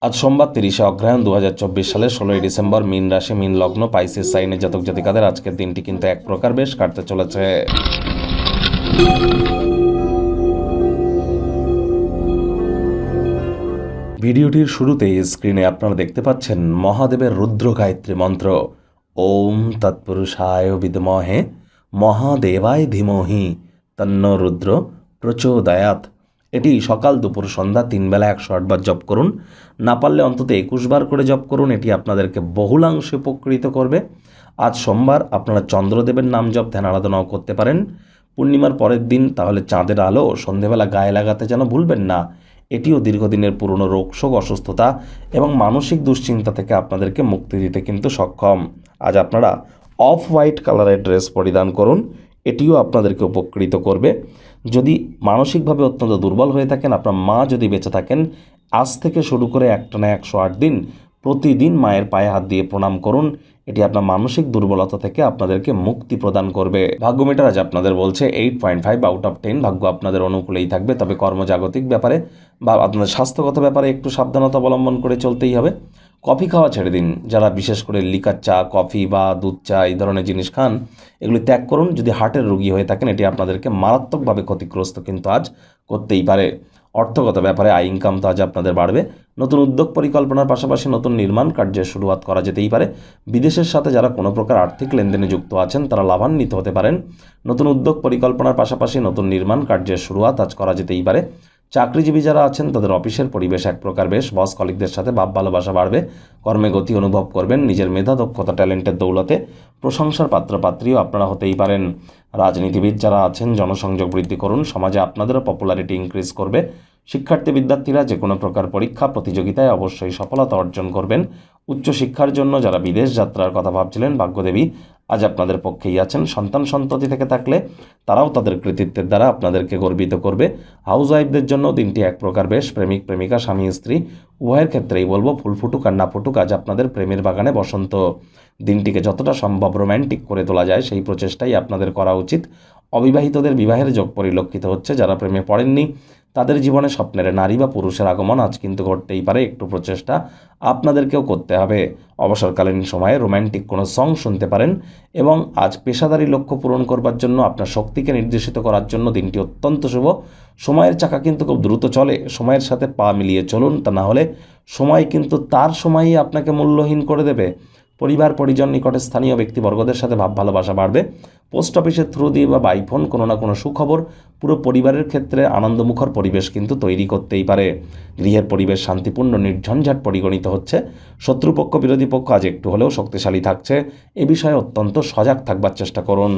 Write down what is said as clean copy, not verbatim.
আজ সোমবার 30শে অগ্রহায়ণ 2024 সালের 16ই ডিসেম্বর। মীন রাশি, মীন লগ্ন, পাইসিস সাইনের জাতক জাতিকাদের আজকের দিনটি কিন্তু এক প্রকার বেশ কাটতে চলেছে। ভিডিওটির শুরুতেই স্ক্রিনে আপনারা দেখতে পাচ্ছেন মহাদেবের রুদ্র গায়ত্রী মন্ত্র, ওম তৎপুরুষায় বিদ্মহে মহাদেবায় ধীমহি তন্ন রুদ্র প্রচোদয়াৎ। এটি সকাল দুপুর সন্ধ্যা 3 বেলা 108 বার জপ করুন। না পারলে অন্তত 21 বার করে জপ করুন। এটি আপনাদেরকে বহুলাংশে উপকৃত করবে। আজ সোমবার আপনারা চন্দ্রদেবের নাম জপ ধ্যান আরাধনাও করতে পারেন। পূর্ণিমার পরের দিন তাহলে চাঁদের আলো সন্ধেবেলা গায়ে লাগাতে যেন ভুলবেন না। এটিও দীর্ঘদিনের পুরনো রোগশোক, অসুস্থতা এবং মানসিক দুশ্চিন্তা থেকে আপনাদেরকে মুক্তি দিতে কিন্তু সক্ষম। আজ আপনারা অফ হোয়াইট কালারের ড্রেস পরিধান করুন, এটিও আপনাদেরকে উপকৃত করবে। যদি মানসিকভাবে অত্যন্ত দুর্বল হয়ে থাকেন, আপনার মা যদি বেঁচে থাকেন, আজ থেকে শুরু করে একটানা 108 দিন প্রতিদিন মায়ের পায়ে হাত দিয়ে প্রণাম করুন। এটি আপনার মানসিক দুর্বলতা থেকে আপনাদেরকে মুক্তি প্রদান করবে। ভাগ্য মিটার আজ আপনাদের বলছে 8.5 আউট অফ 10। ভাগ্য আপনাদের অনুকূলেই থাকবে, তবে কর্মজাগতিক ব্যাপারে বা আপনাদের স্বাস্থ্যগত ব্যাপারে একটু সাবধানতা অবলম্বন করে চলতেই হবে। কফি খাওয়া ছেড়ে দিন। যারা বিশেষ করে লিকার চা, কফি বা দুধ চা এই ধরনের জিনিস খান, এগুলি ত্যাগ করুন। যদি হার্টের রোগী হয়ে থাকেন, এটি আপনাদেরকে মারাত্মকভাবে ক্ষতিগ্রস্ত কিন্তু আজ করতেই পারে। অর্থগত ব্যাপারে আয় ইনকাম তো আজ আপনাদের বাড়বে। নতুন উদ্যোগ পরিকল্পনার পাশাপাশি নতুন নির্মাণ কার্যের শুরুয়াত করা যেতেই পারে। বিদেশের সাথে যারা কোনো প্রকার আর্থিক লেনদেনে যুক্ত আছেন, তারা লাভান্বিত হতে পারেন। নতুন উদ্যোগ পরিকল্পনার পাশাপাশি নতুন নির্মাণ কার্যের শুরুয়াত আজ করা যেতেই পারে। চাকরিজীবী যারা আছেন, তাদের অফিসের পরিবেশ এক প্রকার বেশ। বস কলিগদের সাথে ভাব ভালোবাসা বাড়বে। কর্মে গতি অনুভব করবেন। নিজের মেধা, দক্ষতা, ট্যালেন্টের দৌলতে প্রশংসার পাত্রপাত্রীও আপনারা হতেই পারেন। রাজনীতিবিদ যারা আছেন, জনসংযোগ বৃদ্ধি করুন। সমাজে আপনাদেরও পপুলারিটি ইনক্রিজ করবে। শিক্ষার্থী বিদ্যার্থীরা যে কোনো প্রকার পরীক্ষা প্রতিযোগিতায় অবশ্যই সফলতা অর্জন করবেন। উচ্চশিক্ষার জন্য যারা বিদেশ যাত্রার কথা ভাবছিলেন, ভাগ্যদেবী আজ আপনাদের পক্ষেই আছেন। সন্তান সন্ততি থেকে থাকলে তারাও তাদের কৃতিত্বের দ্বারা আপনাদেরকে গর্বিত করবে। হাউস ওয়াইফদের জন্য দিনটি এক প্রকার বেশ। প্রেমিক প্রেমিকা, স্বামী স্ত্রী উভয়ের ক্ষেত্রেই বলবো, ফুল ফুটুক আর না ফুটুক, আজ আপনাদের প্রেমের বাগানে বসন্ত। দিনটিকে যতটা সম্ভব রোম্যান্টিক করে তোলা যায় সেই প্রচেষ্টাই আপনাদের করা উচিত। অবিবাহিতদের বিবাহের যোগ পরিলক্ষিত হচ্ছে। যারা প্রেমে পড়েননি, তাদের জীবনে স্বপ্নের নারী বা পুরুষের আগমন আজ কিন্তু ঘটতেই পারে। একটু প্রচেষ্টা আপনাদেরকেও করতে হবে। অবসরকালীন সময়ে রোম্যান্টিক কোনো সং শুনতে পারেন এবং আজ পেশাদারি লক্ষ্য পূরণ করবার জন্য, আপনার শক্তিকে নির্দেশিত করার জন্য দিনটি অত্যন্ত শুভ। সময়ের চাকা কিন্তু খুব দ্রুত চলে। সময়ের সাথে পা মিলিয়ে চলুন, তা না হলে সময় কিন্তু তার সময়ই আপনাকে মূল্যহীন করে দেবে। পরিবার পরিজন, নিকটে স্থানীয় ব্যক্তিবর্গদের সাথে ভাব ভালোবাসা বাড়বে। পোস্ট অফিসের থ্রু দিয়ে বা বাই ফোন কোনো না কোনো সুখবর পুরো পরিবারের ক্ষেত্রে আনন্দমুখর পরিবেশ কিন্তু তৈরি করতেই পারে। গৃহের পরিবেশ শান্তিপূর্ণ, নির্ঝঞ্ঝাট পরিগণিত হচ্ছে। শত্রুপক্ষ, বিরোধী পক্ষ আজ একটু হলেও শক্তিশালী থাকছে। এ বিষয়ে অত্যন্ত সজাগ থাকবার চেষ্টা করুন।